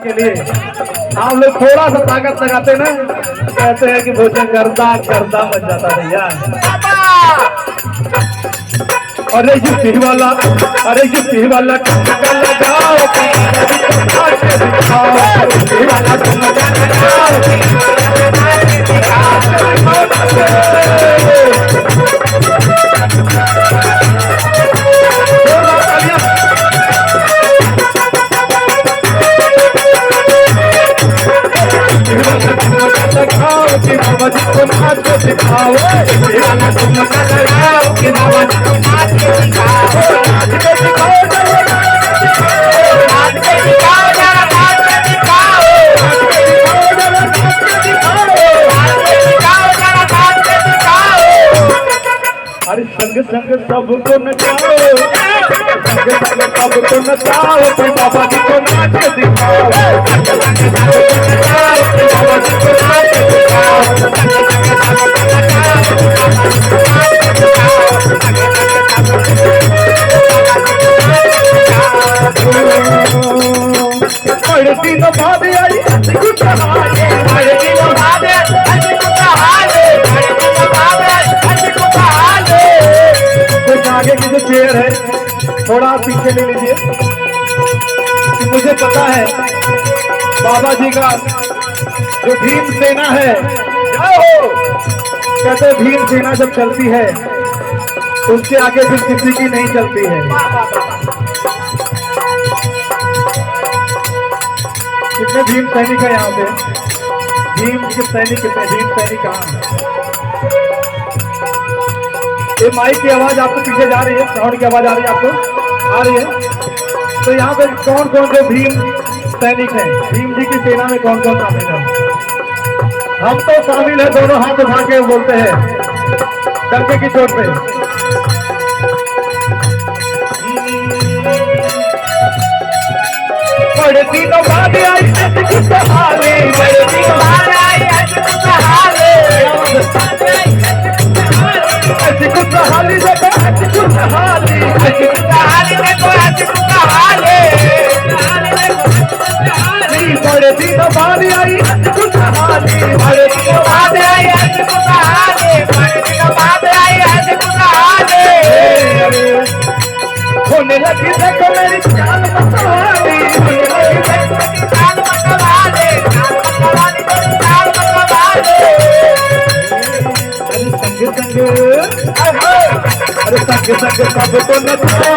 के लिए आप लोग थोड़ा सा ताकत लगाते ना, कहते हैं कि भोजन करदा करदा बन जाता भैया। अरे ये वाला, अरे ये वाला लगाओ, दिखाओ अरे संग संग सबको नचाओ, संग संग सबको नचाओ, फिर बाबा जी को नाच दिखाओ, बाबा जी को नाच पढ़ती तो भाभी आई कुछ हाले, पढ़ती तो भाभी आई कुछ हाले, पढ़ती तो भाभी आई कुछ हाले। कुछ आगे की जो चेयर है थोड़ा पीछे ले लीजिए। मुझे पता है बाबा जी का जो भीम सेना है, कहते भीम सेना जब चलती है उसके आगे फिर किसी की नहीं चलती है। कितने भीम सैनिक है यहाँ पे? भीम के सैनिक कितने? भीम सैनिक कहाँ है? ये माइक की आवाज आपको पीछे जा रही है, साउंड की आवाज आ रही है आपको? आ रही है। तो यहाँ पे कौन कौन से भीम सैनिक हैं? भीम जी की सेना में कौन कौन शामिल है? हम तो शामिल है, दोनों हाथ उठा के बोलते हैं डंके की चोट पे। पढ़ती तो भाभी आई कुछ हाले, पढ़ती तो भाभी आई कुछ हाले, ऐसी कुछ हाली देखो, ऐसी कुछ हाली, ऐसी कुछ हाली देखो, ऐसी कुछ हाले। पढ़ती तो भाभी आई कुछ हाली, पढ़ती तो भाभी आई कुछ हाले, पढ़ती तो भाभी आई कुछ हाले। होने लगी देखो मेरी जान मतवाली, अरे संग संग सबको नचाओ,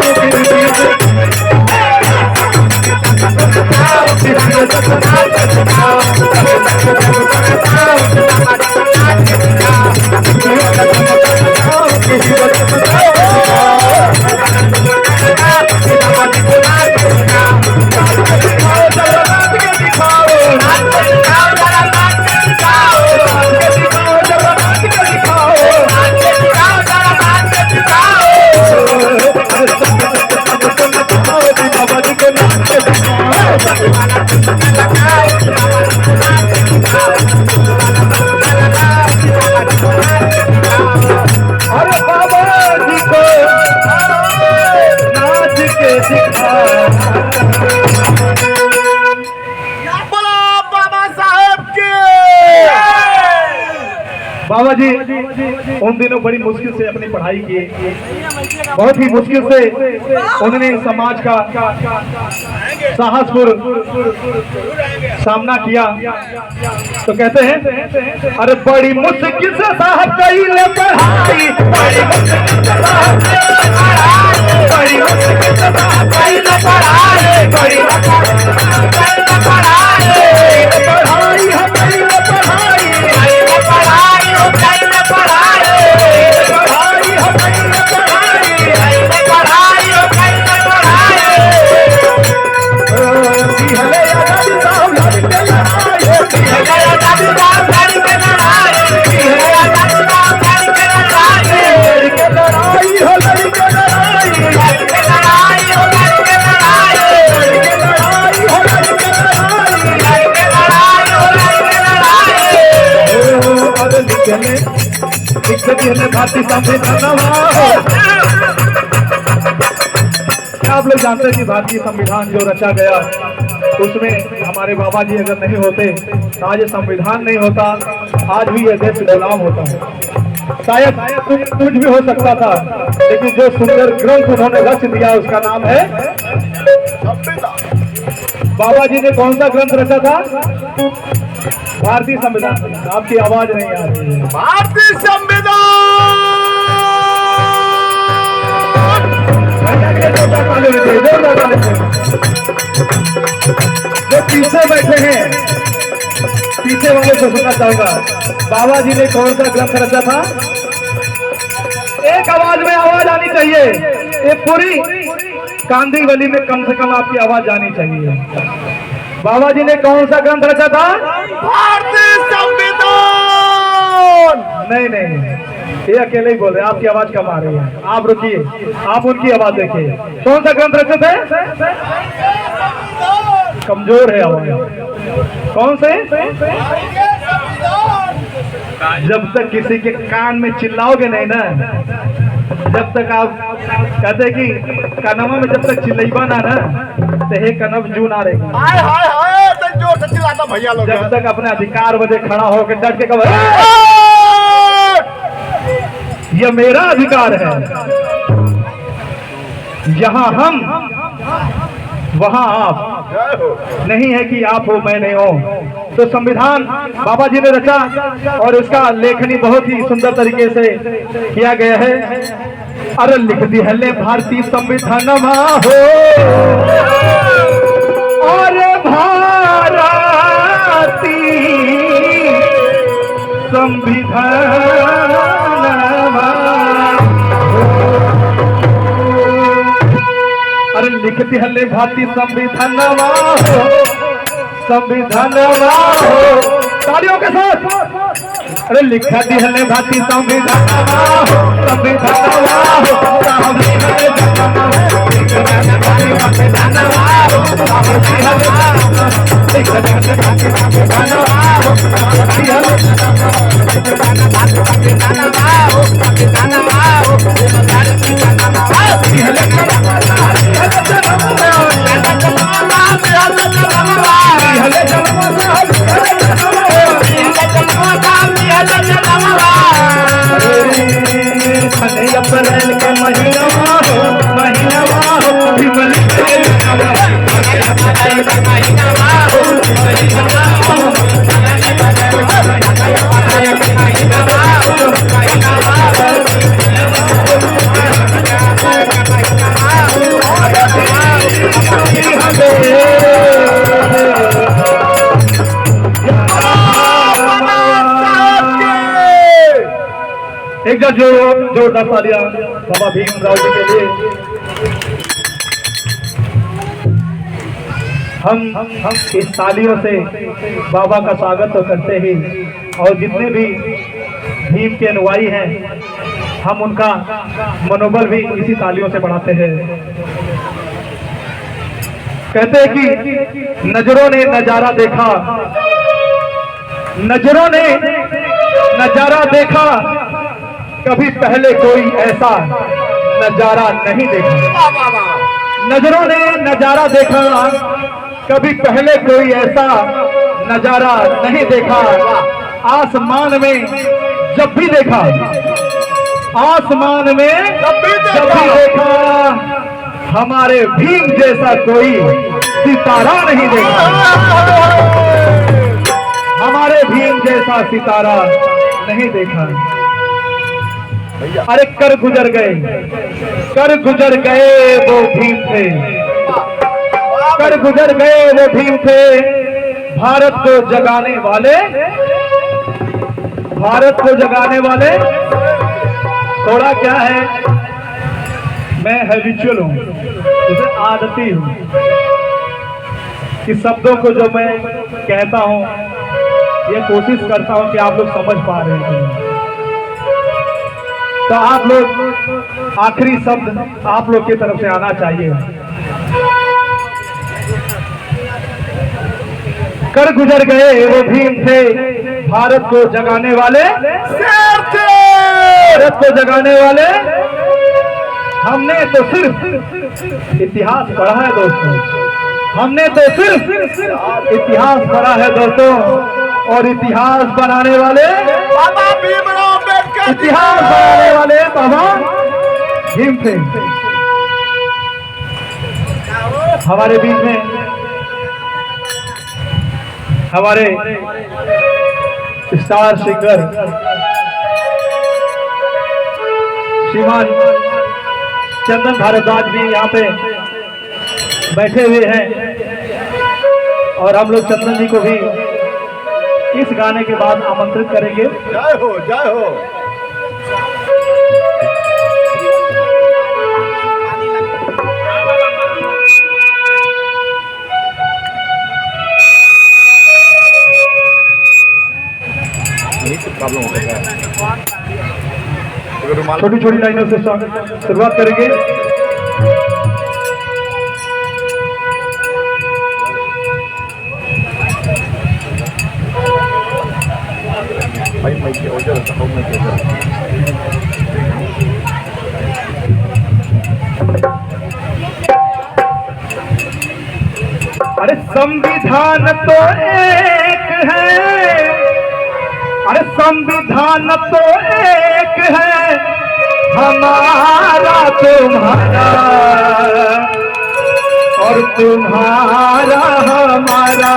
बाबा जी उन दिनों बड़ी मुश्किल से अपनी पढ़ाई की, बहुत ही मुश्किल से उन्होंने समाज का साहसपुर सामना किया। तो कहते हैं अरे बड़ी मुश्किल से साहब कई ले पढ़ाई, बड़ी मुश्किल से साहब बड़ी मुश्किल से साहब कई ले पढ़ाई, बड़ी पढ़ाई है कई ले पढ़ाई, भारतीय संविधान। क्या आप लोग जानते हैं कि भारतीय संविधान जो रचा गया उसमें हमारे बाबा जी अगर नहीं होते तो आज ये संविधान नहीं होता, आज भी ये देश गुलाम होता है। शायद कुछ भी हो सकता था, लेकिन जो सुंदर ग्रंथ उन्होंने रच दिया उसका नाम है बाबा जी ने कौन सा ग्रंथ रचा था? भारतीय संविधान। आपकी आवाज नहीं आ रही है। भारतीय संविधान। जो पीछे बैठे हैं, पीछे वाले को सुनना चाहूंगा, बाबा जी ने कौन सा ग्रंथ रचा था? एक आवाज में आवाज आनी चाहिए। ये पूरी कांदी वली में कम से कम आपकी आवाज जानी चाहिए। बाबा जी ने कौन सा ग्रंथ रचा था? भारतीय संविधान। नहीं नहीं, ये अकेले ही बोल रहे हैं, आपकी आवाज कम आ रही है। आप रुकिए, आप उनकी आवाज देखिए। कौन सा ग्रंथ रचे थे? कमजोर है आवाज। कौन से? जब तक किसी के कान में चिल्लाओगे नहीं ना, जब तक आप कहते कि कनमा में जब तक चिल्लाइबा ना तो हे कनव जू ना रहेगी। हाय हाय हाय, तो जोर से चिल्लाता भैया लोग। जब तक अपने अधिकार वजह खड़ा होकर डट के कहो यह मेरा अधिकार है, जहां हम वहां आप, नहीं है कि आप हो मैं नहीं हो। तो संविधान बाबा जी ने रचा और उसका लेखनी बहुत ही सुंदर तरीके से किया गया है। अरे लिख दी है भारतीय संविधान हो, अरे भारतीय संविधान, अरे लिखती हल्ले भारतीय संविधान हो, संविधान हो। तालियों के साथ। अरे लिखा दी हल्ले भारतीय संविधान हो, संविधान अप्रैल के महीना हो, महीना हो, एक जोरदार तालियां बाबा भीमराव जी के लिए। हम इस तालियों से बाबा का स्वागत तो करते ही, और जितने भी भीम के अनुयायी हैं हम उनका मनोबल भी इसी तालियों से बढ़ाते हैं। कहते हैं कि नजरों ने नजारा देखा, नजरों ने नजारा देखा, कभी पहले कोई ऐसा नजारा नहीं देखा। नजरों ने नजारा देखा, कभी पहले कोई ऐसा नजारा नहीं देखा। आसमान में जब भी देखा, आसमान में जब भी देखा, हमारे भीम जैसा कोई सितारा नहीं देखा। हमारे भीम जैसा सितारा नहीं देखा। अरे कर गुजर गए वो भीम थे, कर गुजर गए वो भीम थे, भारत को जगाने वाले, भारत को जगाने वाले। थोड़ा क्या है, मैं हैबिचुअल हूँ, जैसे आदती हूँ कि शब्दों को जो मैं कहता हूँ ये कोशिश करता हूँ कि आप लोग समझ पा रहे हैं। तो आप लोग आखिरी शब्द आप लोग की तरफ से आना चाहिए। कर गुजर गए वो भीम थे, भारत को जगाने वाले शेर थे, भारत को जगाने वाले। हमने तो सिर्फ इतिहास पढ़ा है दोस्तों, हमने तो सिर्फ इतिहास पढ़ा है दोस्तों, और इतिहास बनाने वाले बाबा भीमराव अम्बेडकर जी इतिहास बनाने वाले बाबा भीम सिंह हमारे बीच में, हमारे स्टार सिंगर श्रीमान चंदन भारद्वाज भी यहाँ पे बैठे हुए हैं, और हम लोग चंदन जी को भी इस गाने के बाद आमंत्रित करेंगे। जय हो जय हो। प्रॉब्लम हो गया, छोटी छोटी लाइनों से शुरुआत करेंगे। अरे संविधान तो एक है, अरे संविधान तो एक है, हमारा तुम्हारा और तुम्हारा हमारा।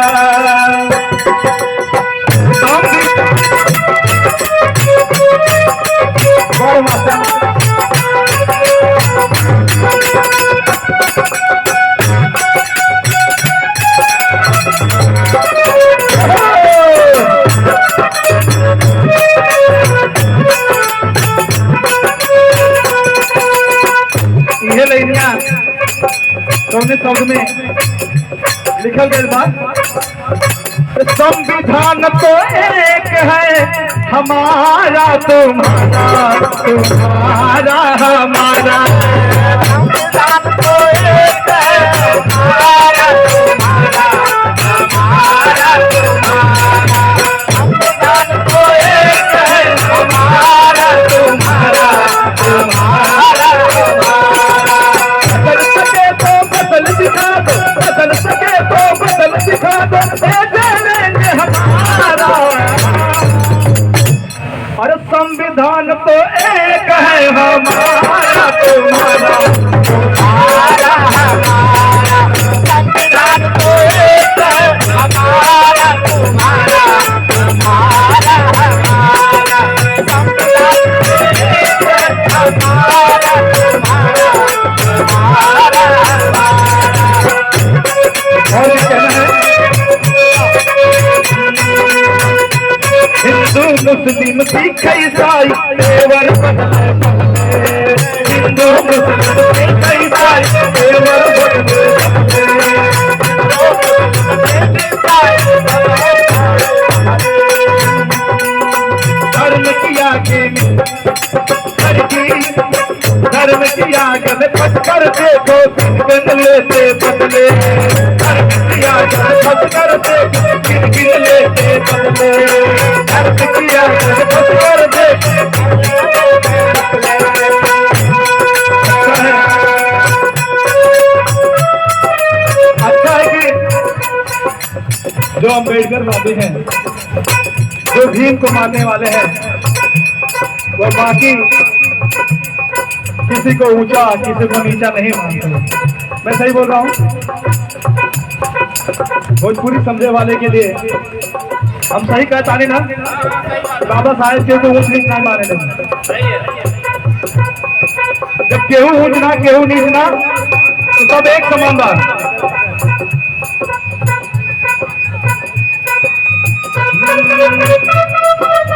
ये लाइनियां कौन शब्द में लिखल गई बात? संविधान तो एक है, हमारा तुम्हारा तुम्हारा हमारा। संविधान तो एक है, हमारा तुम्हारा हमारा तुम्हारा। संविधान तो एक है, हमारा तुम्हारा तुम्हारा तुम्हारा। बदल सके तो बदल दिखा दो, बदल सके तो बदल दिखा दो, जानेंगे हमारा। और संविधान तो एक है, हमारा तुम्हारा तुम्हारा हमारा। संविधान तो एक है, हमारा तुम्हारा तुम्हारा हमारा। संविधान तो एक है, हमारा तुम्हारा तुम्हारा हमारा। और ये कहना है हिंदू मुस्लिम सिख ईसाई तेवर बदले बदले। हिंदू मुस्लिम सिख ईसाई तेवर बदले बदले। धर्म की आगे धर्म की आगे में पटकर देखो गिन लेते बदले। धर्म की आगे में पटकर देखो गिन लेते बदले। धर्म की आगे में पटकर देखो। अच्छा है कि जो अम्बेडकर वादी हैं, जो भीम को मानने वाले हैं, वो बाकी किसी को ऊंचा किसी को नीचा नहीं मानते। मैं सही बोल रहा हूँ? भोजपुरी समझे वाले के लिए हम सही कहता नहीं ना? बाबा साहेब के तो ऊंच नीच ना माने नहीं। जब केहू ऊंच ना केहू नीच ना तो सब एक समान बात।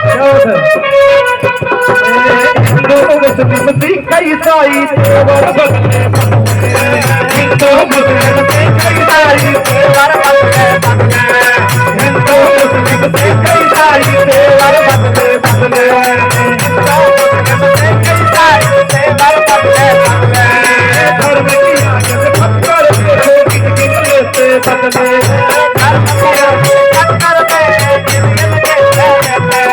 क्या होता है? हिंदू मुस्लिम सिख ईसाई तेवर बदले बदले। हिंदू मुस्लिम सिख ईसाई तेवर बदले बदले। हिंदू मुस्लिम सिख ईसाई तेवर बदले बदले। हिंदू मुस्लिम सिख ईसाई तेवर बदले बदले। धर्म की आगे में पत्थर देखो गिन लेते बदले। धर्म की आगे पत्थर देखो गिन लेते बदले।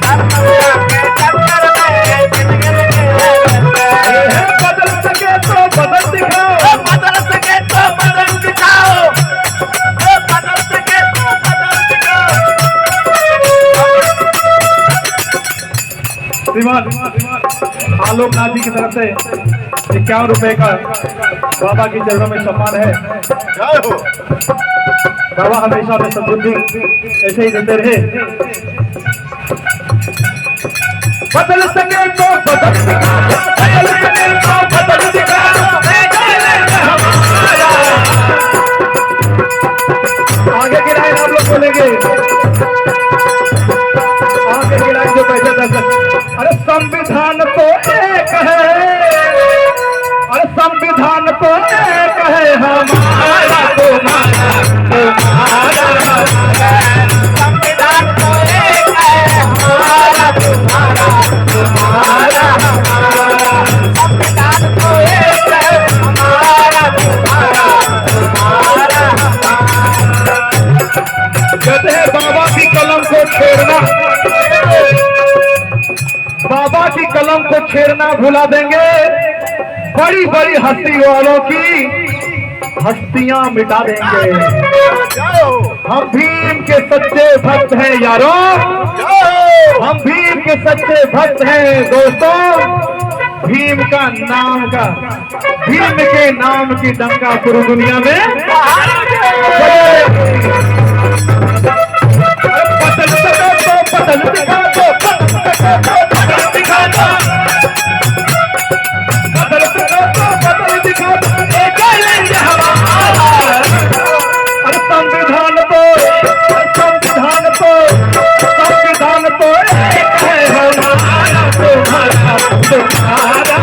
धर्म की आगे पत्थर बदल सके तो बदल दिखाओ, बदल सके तो बदल दिखाओ। श्रीमान आलोक नाथ जी की तरफ से 51 रुपए का बाबा की चरणों में सम्मान है। जय हो। बाबा हमेशा में समृद्धि ऐसे ही देते रहे। बदल सके तो बदल दिखा, बदल सके तो बदल दिखा, आगे की लाइन आप लोग बोलेंगे, आगे की लाइन जो पहले दर्शक। अरे संविधान तो एक है, अरे संविधान तो एक है, हमारा तुम्हारा तुम्हारा संविधान तो एक है, हमारा तुम्हारा तुम्हारा संविधान तो एक है, हमारा तुम्हारा तुम्हारा। कहते हैं बाबा की कलम को छेड़ना, बाबा की कलम को छेड़ना भुला देंगे, बड़ी बड़ी हस्ती वालों की हस्तियां मिटा देंगे। हम भीम के सच्चे भक्त हैं यारों, हम भीम के सच्चे भक्त हैं दोस्तों। भीम का नाम का, भीम के नाम की डंका पूरी दुनिया में बदल सको तो बदल दिखा दो, बदल दिखा दो, बदल सको तो बदल दिखा दो, एक लेंगे हमारा। अरे संविधान तो, संविधान तो, संविधान तो एक है, हमारा तुम्हारा तुम्हारा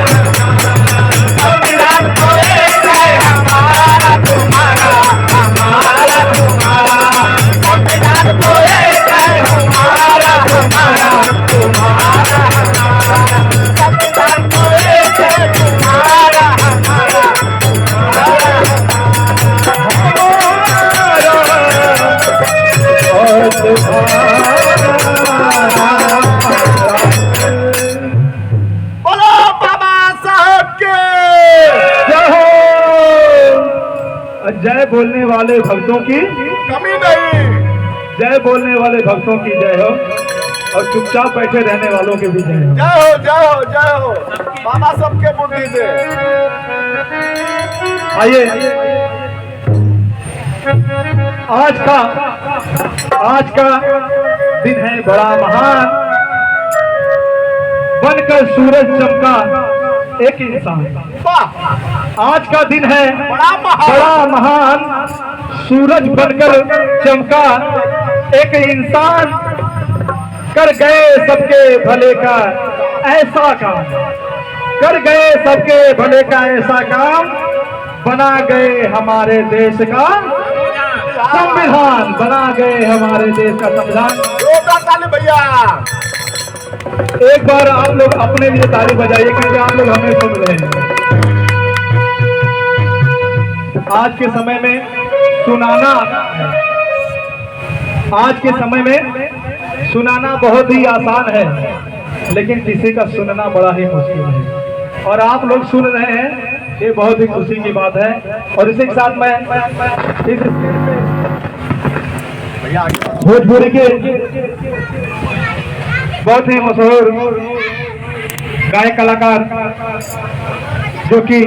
संविधान तो एक है, हमारा तुम्हारा हमारा तुम्हारा संविधान तो एक है, हमारा तुम्हारा तुम्हारा संविधान तो एक है, तुम्हारा हमारा और बोलो बाबा साहब के जय हो। जय बोलने वाले भक्तों की कमी नहीं। जय बोलने वाले भक्तों की जय हो, और चुपचाप बैठे रहने वालों की भी जय हो। जय हो जय हो जय हो। बाबा सबके बुद्धि दे। आइए आज का दिन है बड़ा महान, बनकर सूरज चमका एक इंसान। वाह, आज का दिन है बड़ा महान। बड़ा महान, सूरज बनकर चमका एक इंसान, कर गए सबके भले का ऐसा काम, कर गए सबके भले का ऐसा काम, बना गए हमारे देश का संविधान, बना गए हमारे देश का संविधान। जोरदार ताली भैया। एक बार आप लोग अपने लिए ताली बजाइए, क्योंकि आप लोग हमें सुन रहे हैं। आज के समय में सुनाना, आज के समय में सुनाना बहुत ही आसान है, लेकिन किसी का सुनना बड़ा ही मुश्किल है। और आप लोग सुन रहे हैं, ये बहुत ही खुशी की बात है। और इसी के साथ मैं इस भोजपुरी के बहुत ही मशहूर गायक कलाकार जो कि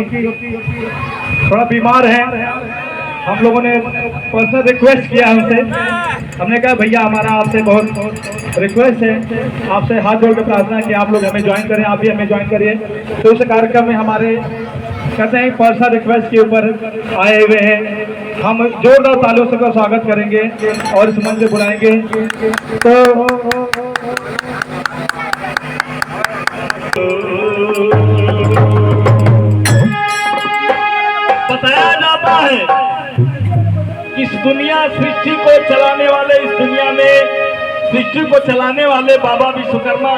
थोड़ा बीमार हैं, हम लोगों ने पर्सनल रिक्वेस्ट किया हमसे। हमने कहा भैया हमारा आपसे बहुत रिक्वेस्ट है, आपसे हाथ जोड़ के प्रार्थना कि आप लोग हमें ज्वाइन करें, आप भी हमें ज्वाइन करिए। तो इस कार्यक्रम में हमारे कहते हैं पर्सनल रिक्वेस्ट के ऊपर आए हुए हैं, हम जोरदार तालियों से का स्वागत करेंगे और इस मंच पे बुलाएंगे। तो बताया जाता है कि इस दुनिया सृष्टि को चलाने वाले, इस दुनिया में सृष्टि को चलाने वाले बाबा विश्वकर्मा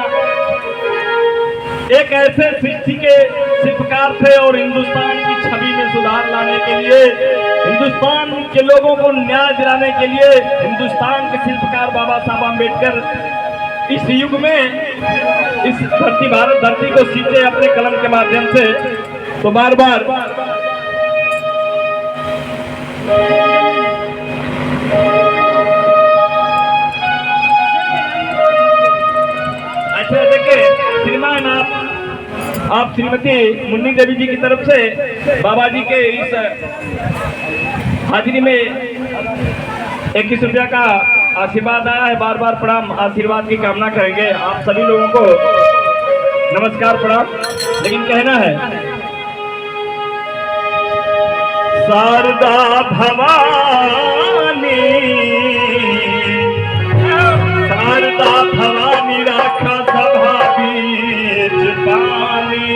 एक ऐसे सृष्टि के शिल्पकार थे और हिंदुस्तान की छवि में सुधार लाने के लिए, हिंदुस्तान के लोगों को न्याय दिलाने के लिए हिंदुस्तान के शिल्पकार बाबा साहब आम्बेडकर इस युग में इस धरती, भारत धरती को सींचे अपने कलम के माध्यम से। तो बार बार अच्छा देखिए, श्रीमान आप श्रीमती मुन्नी देवी जी की तरफ से बाबा जी के इस हाजिरी में 21 रुपया का आशीर्वाद आया है। बार बार प्रणाम, आशीर्वाद की कामना करेंगे। आप सभी लोगों को नमस्कार प्रणाम। लेकिन कहना है शारदा भवानी, शारदा भवानी राखा सभा बीच पानी,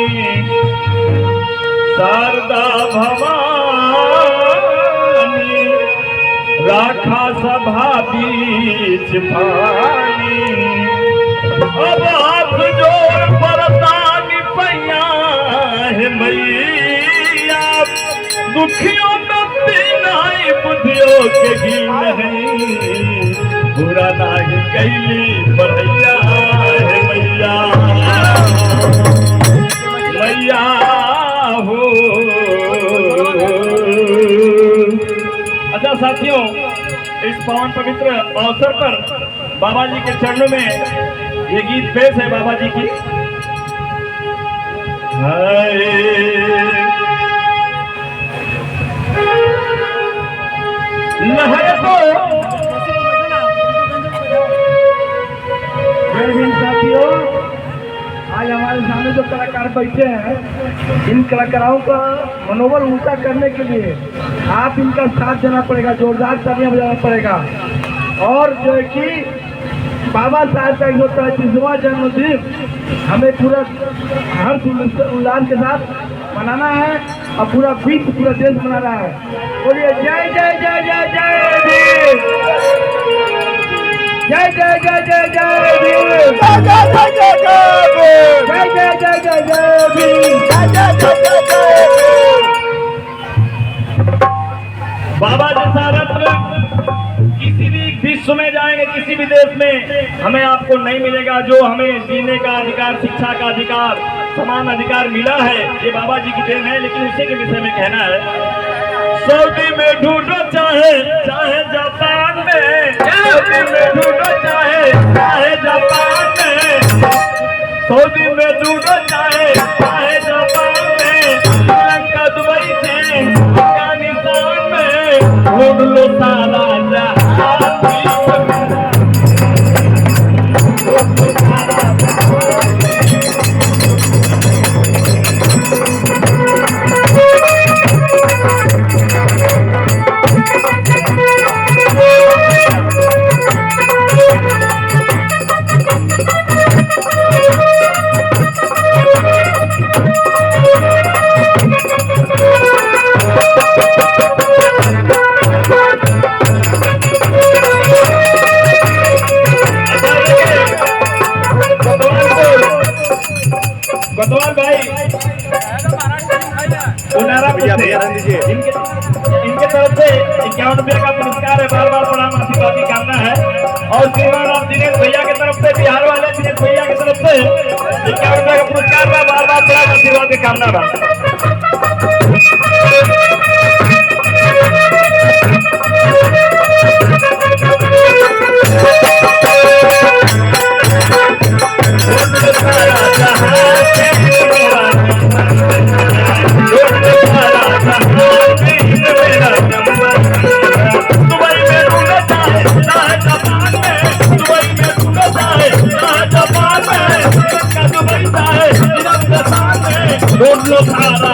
शारदा भवानी राखा सभा बीच पानी। अब हाथ जोड़ परतानी पैया है मैया, दुखियों नहीं बुधियों के ही नहीं, बुरा नहीं कैली बढ़ैया है मैया, मैया हो। अच्छा साथियों, इस पावन पवित्र अवसर पर बाबा जी के चरणों में ये गीत पेश है बाबा जी की। लहर तो जय हिंद साथियों, आज हमारे सामने जो कलाकार बैठे हैं, इन कलाकारों का मनोबल ऊंचा करने के लिए आप इनका साथ देना पड़ेगा, जोरदार तालियां बजाना पड़ेगा। और जो है कि बाबा साहब का 133वां जन्मदिन हमें पूरा हर्ष उल्लास के साथ मनाना है और पूरा विश्व, पूरा देश मना रहा है। बोलिए जय जय जय जय जय भीम, जय जय जय जय जय भीम, जय जय जय जय जय भीम, जय जय जय जय जय भीम, जय जय जय जय जय भीम। बाबा जैसा रत्न किसी भी विश्व में जाएंगे, किसी भी देश में हमें आपको नहीं मिलेगा। जो हमें जीने का अधिकार, शिक्षा का अधिकार, समान अधिकार मिला है, ये बाबा जी की देन है। लेकिन उसी के विषय में कहना है, सऊदी में ढूंढो चाहे चाहे जापान में, सऊदी में ढूंढो चाहे चाहे जापान में, सऊदी में ढूंढो चाहे चाहे जापान में, श्रीलंका दुबई से अफगानिस्तान में ढूंढ लो सारा जहां। गोतवाल भाई इनके तरफ से 51 रुपये का पुरस्कार है। बार बार प्रणाम, आशीर्वाद की कामना है। और श्रीमान आप दिनेश भैया की तरफ से, बिहार वाले दिनेश भैया की तरफ से 51 रुपये का पुरस्कार है। बार बार प्रणाम, आशीर्वाद की कामना है। ढूंढ लो सारा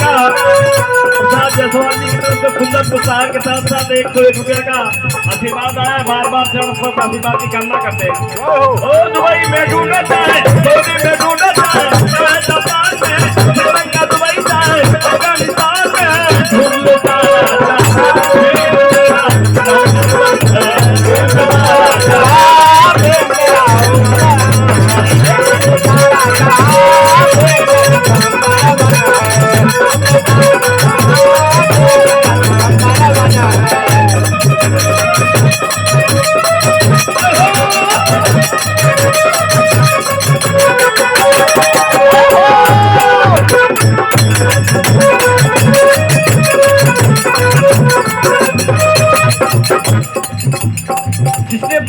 का प्रसाद जायसवाल जी की तरफ से सुंदर पुरस्कार के साथ साथ 101 रुपया का आशीर्वाद आया। बार बार चरण पर आशीर्वाद की कामना करते हैं। ओ दुबई में ढूंढता है, सऊदी में ढूंढता है, जापान में, श्रीलंका दुबई का है, अफगानिस्तान में है, ढूंढता जिसने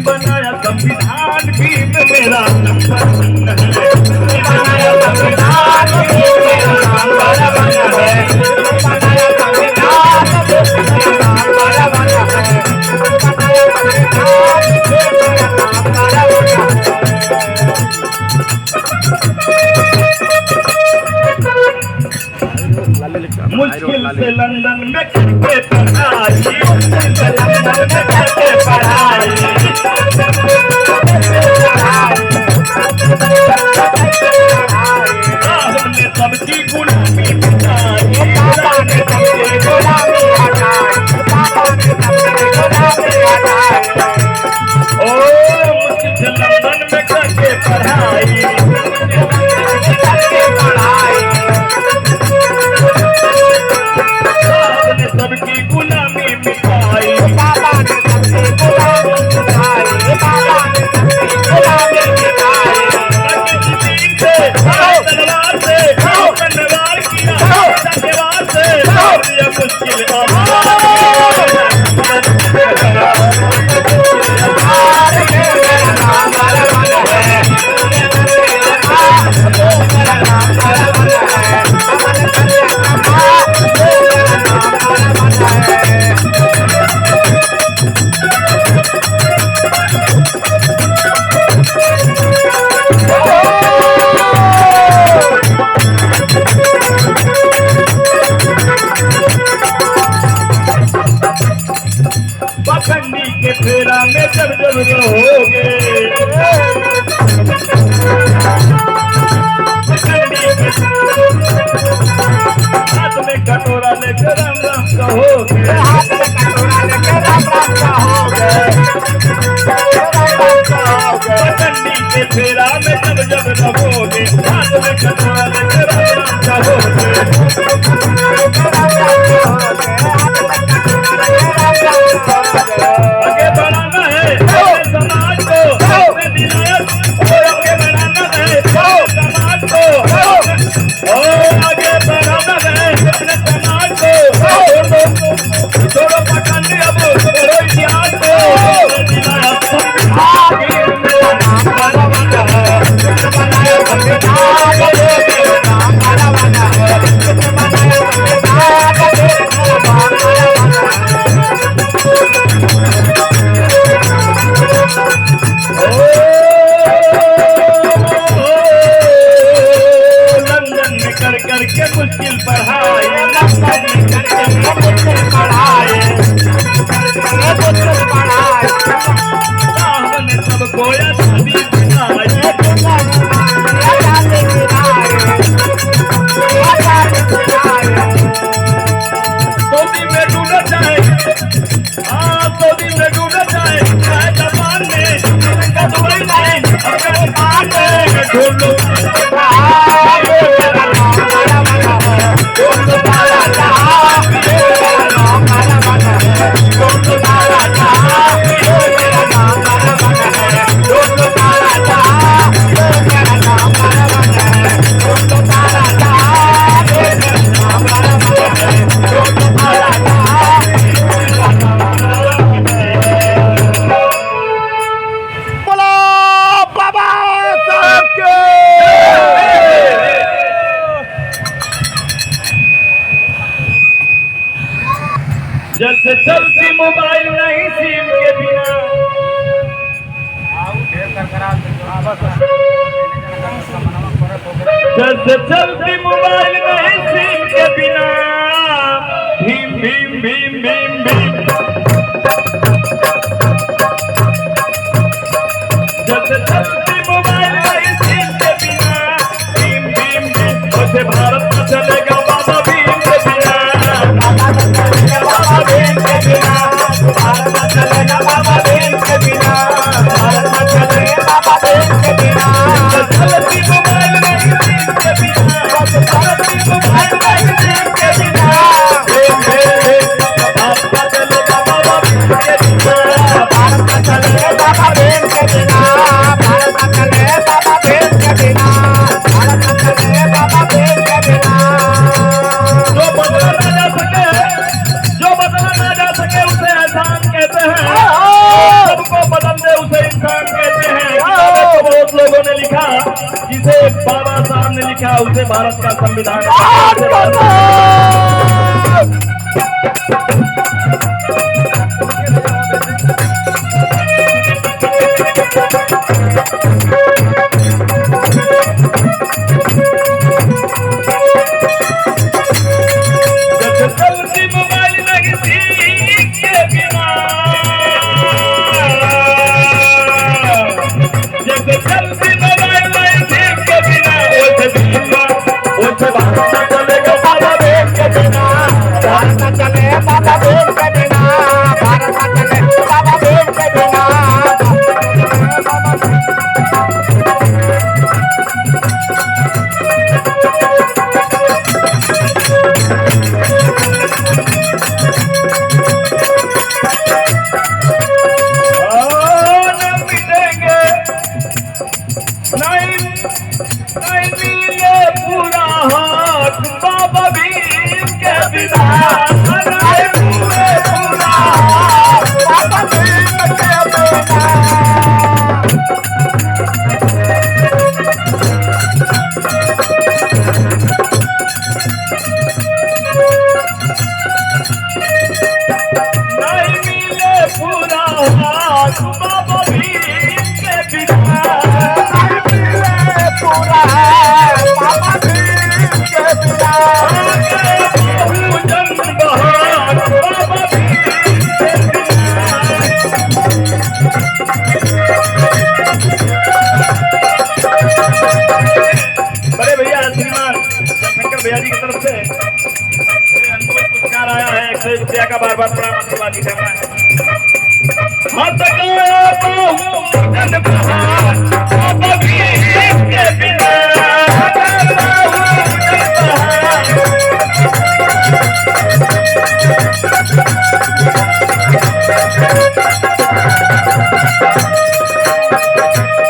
बनाया संविधान भी मेरा नंबर वन है। जिसने बनाया संविधान भी मेरा नंबर वन है। बनाया संविधान भी मेरा नंबर वन है। मुश्किल से लंदन में करके पढ़ाई, मुश्किल से लंदन में करके पढ़ाई, हमने सबकी गुलामी हटाई, बाबा ने सबकी गुलामी हटाई, बाबा ने सबकी गुलामी हटाई। ओ मुश्किल से लंदन में करके पढ़ाई, करके पढ़ाई, सबकी गुलामी मिटाई, बाबा ने सबकी गुलामी मिटाई, बाबा ने सबकी गुलामी मिटाई। जमीन से तलवार से तलवार किया, तलवार से ये मुश्किल पखंडी के फेरा में जब जब रहोगे, हाथ में कटोरा लेकर राम राम कहोगे, हाथ में कटोरा लेकर राम राम कहोगे, पखंडी के फेरा में जब जब रहोगे, हाथ में कटोरा लेकर राम राम कहोगे। आगे बढ़ाना है समाज को, अपने दिलायत और आगे बढ़ाना है समाज को, आगे बढ़ाना है अपने समाज को, छोड़ो पखंडी अब छोड़ो इतिहास को। लंदन में कर करके मुश्किल पढ़ाई, लंदन में कर करके मुश्किल पढ़ाई, मुश्किल पढ़ाई, हमने सबको आजादी दिलाई, आजादी दिलाई, आजादी दिलाई। सऊदी में ढूंढना चाहे, हाँ सऊदी में ढूंढना चाहे, चाहे जापान में, श्रीलंका दुबई में, अफगानिस्तान में, ढूंढ लो जैसे चलती मोबाइल नहीं सिम के बिना। जैसे चलती मोबाइल नहीं सिम के बिना, भीम भीम भीम भीम भीम। जैसे चलती मोबाइल नहीं सिम के बिना, भीम भीम भीम। वैसे भारत में चलेगा बाबा भीम के बिना, बाबा भीम के बिना भारत न चलेगा, बाबा भीम के बिना भारत न चलेगा, बाबा भीम के बिना। चलती मोबाइल नहीं सिम के बिना, चलती मोबाइल नहीं सिम के बिना, भीम भीम भीम। भारत न चलेगा बाबा भीम के बिना, भारत न चलेगा, बाबा भीम के बिना भारत न चलेगा, बाबा भीम के बिना भारत न चलेगा, बाबा भीम के बिना। जो बदला ना जा सके, जो बदला ना जा सके उसे एहसान कहते हैं, सबको बदल दे उसे इंसान कहते हैं। किताबें तो बहुत लोगों ने लिखा, जिसे बाबा साहब ने लिखा उसे भारत का संविधान जैसे चलती मोबाइल नहीं सिम के बिना, जैसे चलती मोबाइल नहीं सिम के बिना, वैसे भारत न चलेगा बाबा भीम के बिना, भारत न चलेगा, बाबा भीम के बिना भारत न चलेगा, बाबा भीम के बिना। न मिटेंगे, नहीं नहीं मिले पूरा हाथ बाबा भीम के बिना, नहीं मिले पूरा हाथ। बाबा भीम के बिना नहीं मिले पूरा हाथ बाबा भीम के बिना, मिले पूरा है, बाबा भीम के बिना। बहुजन बहार बाबा भीम के बिना। बड़े भैया श्रीमान शंकर भैया जी की तरफ से अनुभव पुरस्कार आया है, 100 रुपया का। बार बार प्रणाम आशीर्वाद ही करना है। हाथ गया बहुजन बहार बाबा भीम के बिना, बहुजन बहार।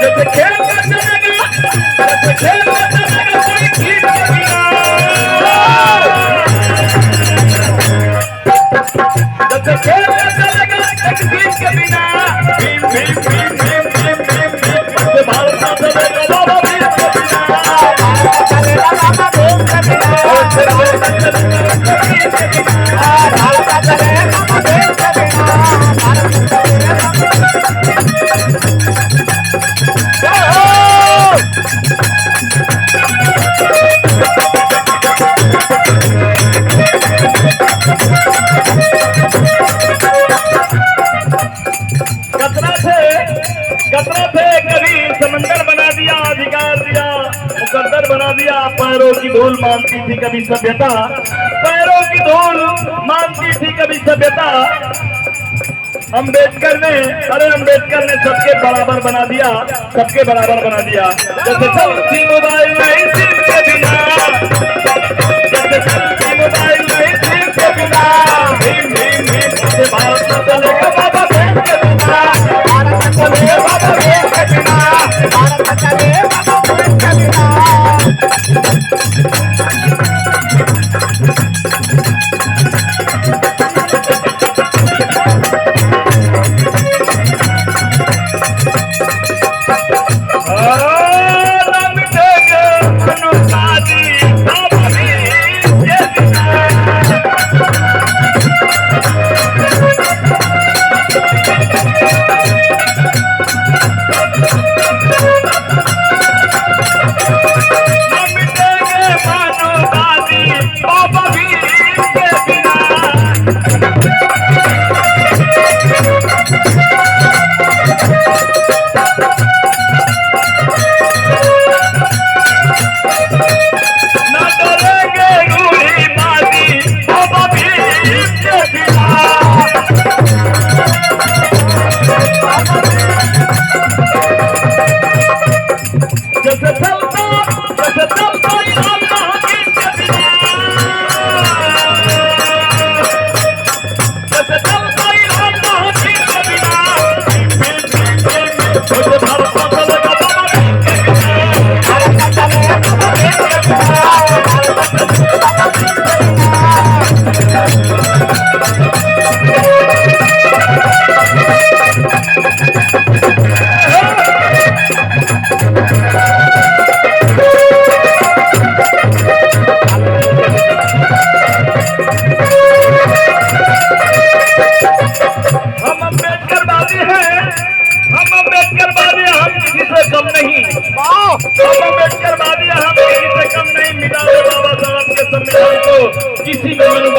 जैसे खेल का चलेगा, जैसे खेल का चलेगा कोई ठीक के बिना, जैसे खेल का चलेगा एक ठीक के बिना, भीम भीम भीम भीम भीम भीम भीम। वैसे भारत न चलेगा बाबा भीम के बिना, भारत न चलेगा, बाबा भीम के बिना वैसे भारत न चलेगा बाबा भीम के बिना। भारत न चलेगा, बाबा भीम के बिना भारत न चलेगा, कतरा थे कभी समंदर बना दिया, अधिकार दिया, मुकद्दर बना दिया। पैरों की धूल मानती थी कभी सभ्यता, पैरों की धूल मानती थी कभी सभ्यता। अम्बेडकर ने सबके बराबर बना दिया, सबके बराबर बना दिया। जैसे चलती मोबाइल नहीं सिम के बिना, जैसे चलती मोबाइल नहीं सिम के बिना, भीम भीम भीम। जैसे भारत न चलेगा बाबा भीम के बिना, भारत न चलेगा, बाबा भीम के बिना भारत न चलेगा, बाबा भीम के बिना। रंग देंगे अनुसादी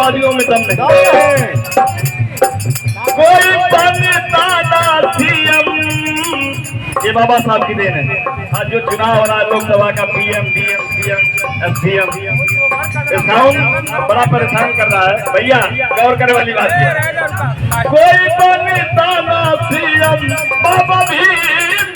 जल्दबाजियों में दम नहीं। कोई बनता ना सीएम, ये बाबा साहब की देन है। आज जो चुनाव हो रहा है लोकसभा का, PM, DM, CM, SDM, sound बड़ा परेशान कर रहा है भैया, गौर करने वाली बात है। कोई बनता ना सीएम, बाबा भीम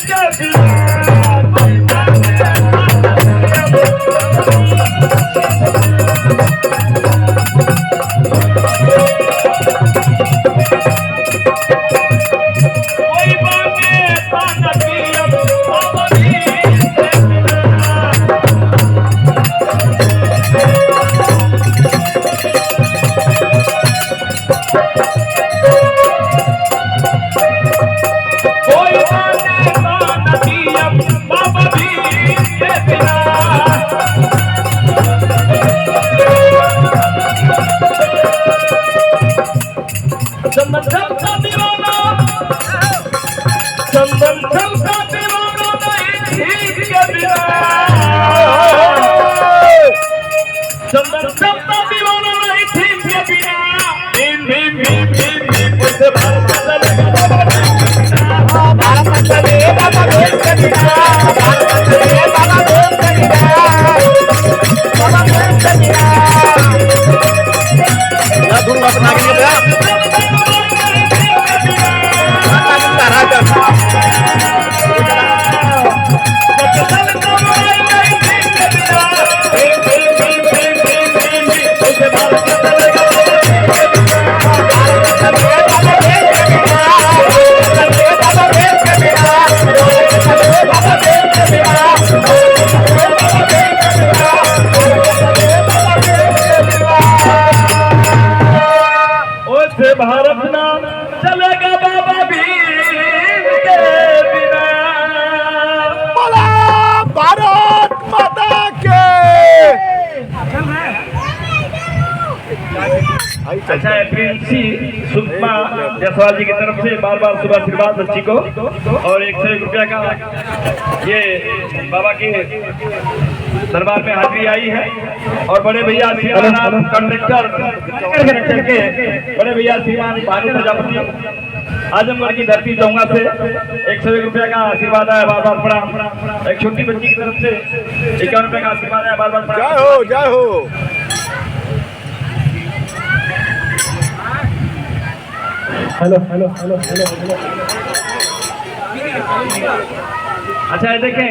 के भारत ना चलेगा बाबा भीम के बिना। बोला भारत माता के। अच्छा है प्रिंसी सुषमा जायसवाल जी की तरफ से बार बार शुभ आशीर्वाद बच्ची को, और 101 रुपया का ये बाबा के दरबार में हाजिरी आई है। और बड़े भैया श्रीमान कंडक्टर के बड़े भैया श्रीमान भानु प्रजापति आजमगढ़ की धरती जाऊंगा से 101 रुपया का आशीर्वाद है, बार बार प्रणाम। एक छोटी बच्ची की तरफ से 51 रुपये का आशीर्वाद है, बार बार प्रणाम। जय हो जय हो। Hello hello hello hello hello. अच्छा ये देखें,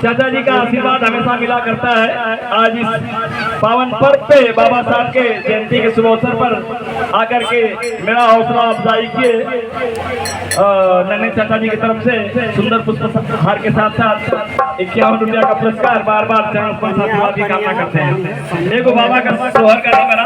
चाचा जी का आशीर्वाद हमेशा मिला करता है। आज इस पावन पर्व पे बाबा साहब के जयंती के शुभ अवसर पर आकर के मेरा हौसला अफजाई किए नन्हे चाचा जी की तरफ से सुंदर पुष्प हार के साथ साथ 51 रुपया का पुरस्कार बार बार चरण पर आशीर्वाद की कामना करते हैं। देखो बाबा का सोहर का नहीं बना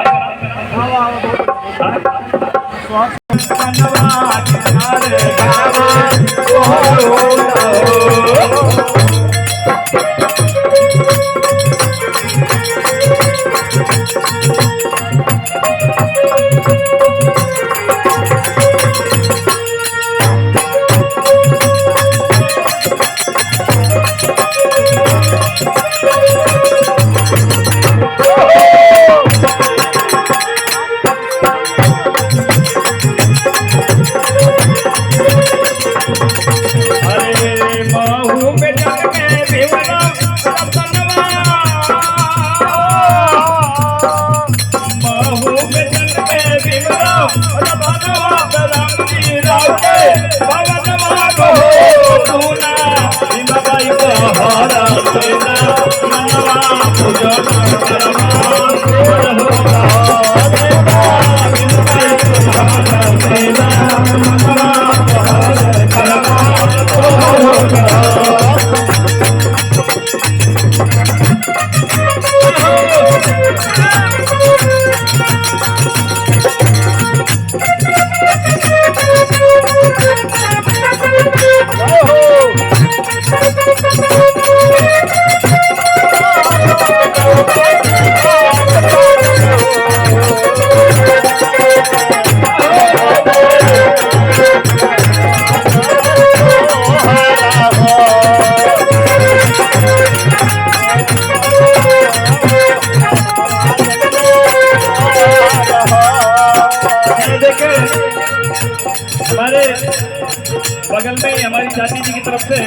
हमारी चाची जी की तरफ से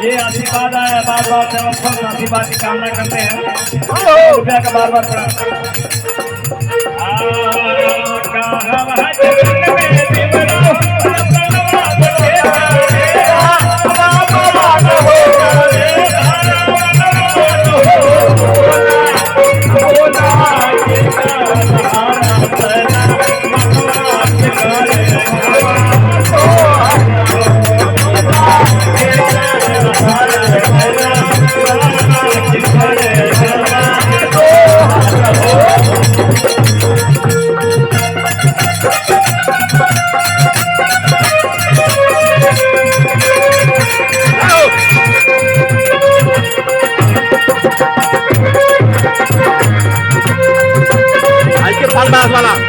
ये आशीर्वाद आया, बार बार जब हम आशीर्वाद की कामना करते हैं। रुपया का बार बार प्रणाम। वाला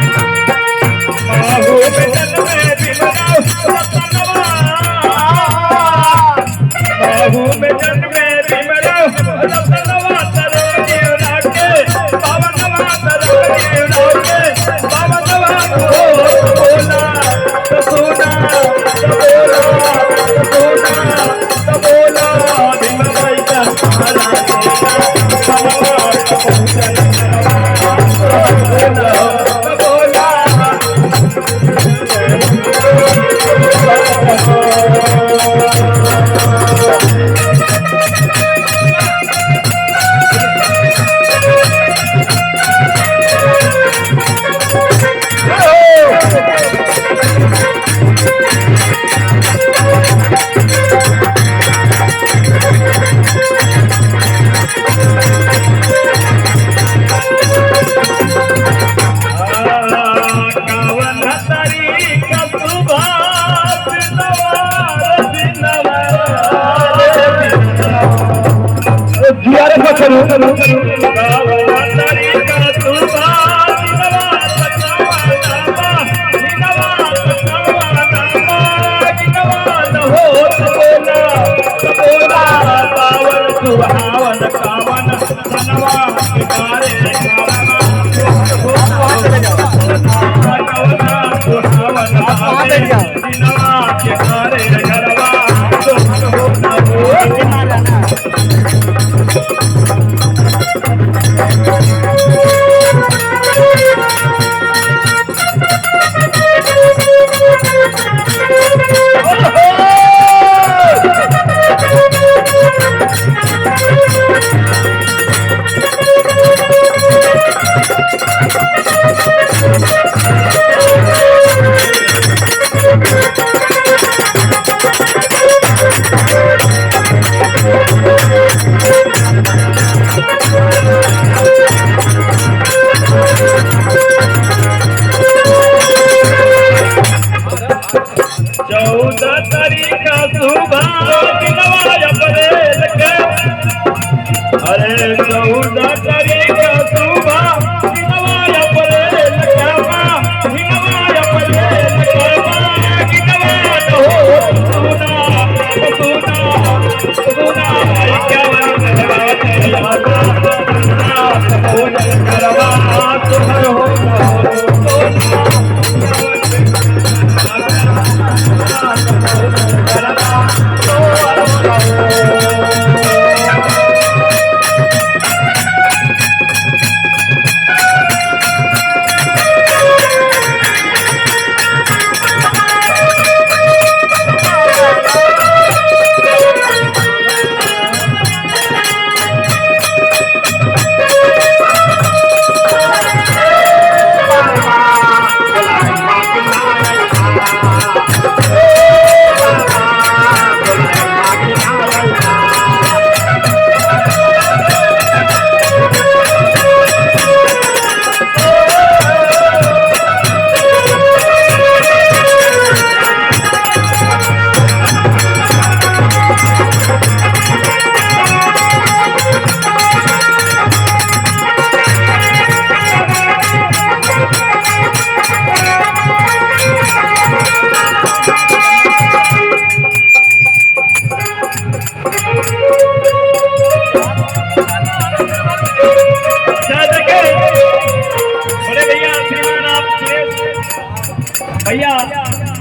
भैया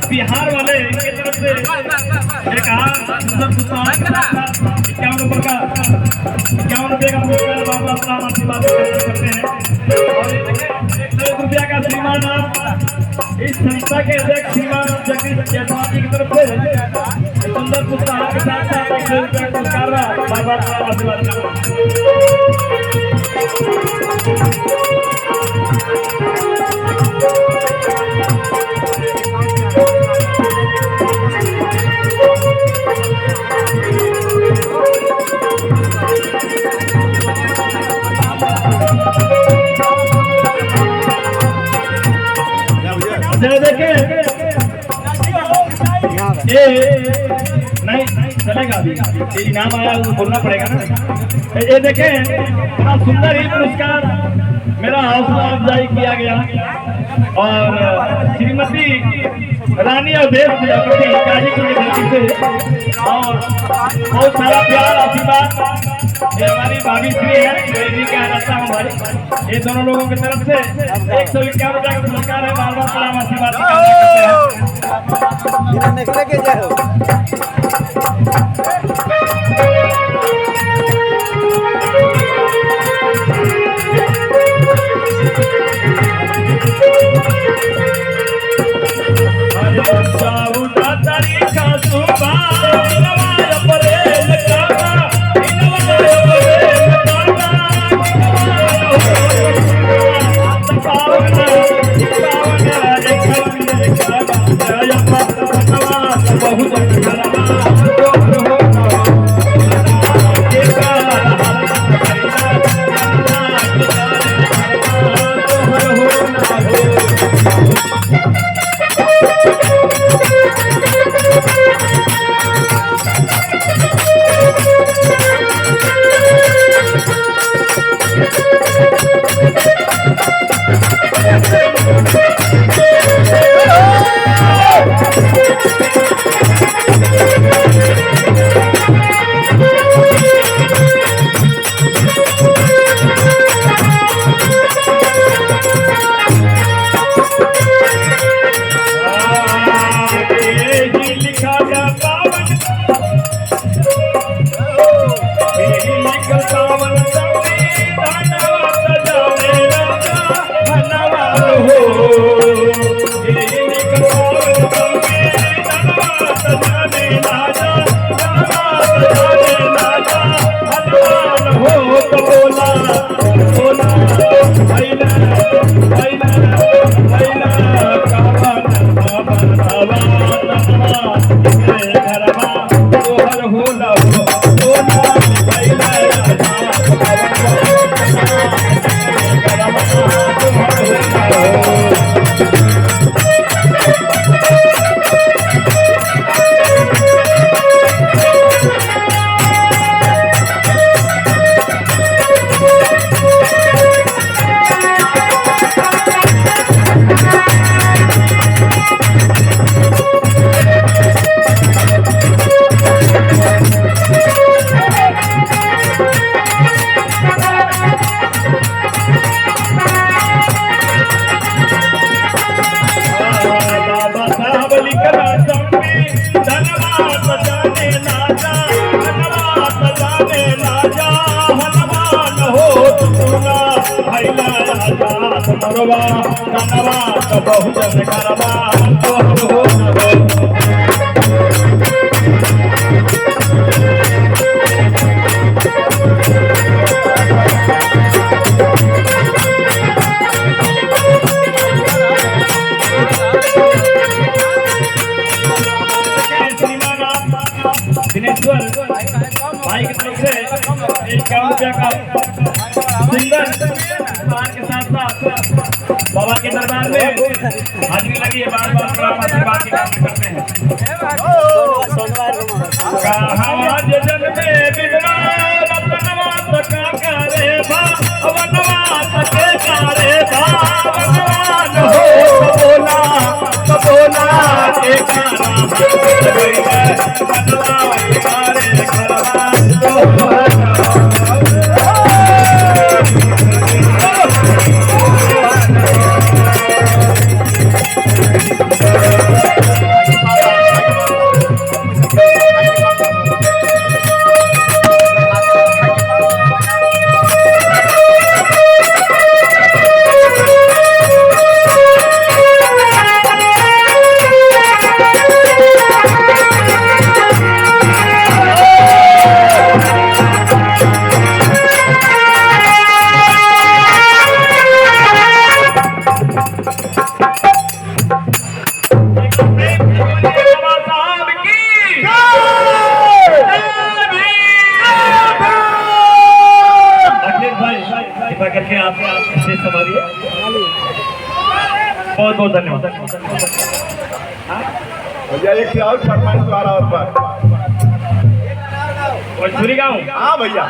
बिहार वाले की तरफ से ₹51 का बाबा साहब आशीर्वाद करते हैं। और ₹1 का सम्मान इस संस्था के अध्यक्ष श्रीमान जगदीश जायसवाल जी की तरफ से सुंदर पुरस्कार के साथ साथ ₹1 का पुरस्कार बाबा साहब आशीर्वाद करते हैं। देखे ये नहीं चलेगा अभी, ये इनाम आया वो बोलना पड़ेगा ना। ये देखे बड़ा सुंदर ही पुरस्कार मेरा हौसला अफजाई किया गया और श्रीमती रानी अवधेश प्रजापति गाजीपुर की धरती से और बहुत सारा प्यार आशीर्वाद ये हमारी भाभी श्री है जी का रास्ता हमारी ये दोनों लोगों की तरफ से ₹151 का पुरस्कार है। बार बार सलाम आशीर्वाद बहुजन भाई की तरफ से ₹51 का सुंदर सम्मान के साथ साथ बाबा के दरबार में हाजिरी लगी है। बार बार सलाम आशीर्वाद की कामना करते हैं। कहाँ जन्मे बिगड़ा रतनवा तका करे भा वनवा तके करे भा भगवान हो कबोला एक नाम बनवा करे करवा कृपा करके आप इसे संभालिए। बहुत बहुत धन्यवाद। भैया एक से और फरमाइश आ रहा है पर भोजपुरी गाँव। हाँ भैया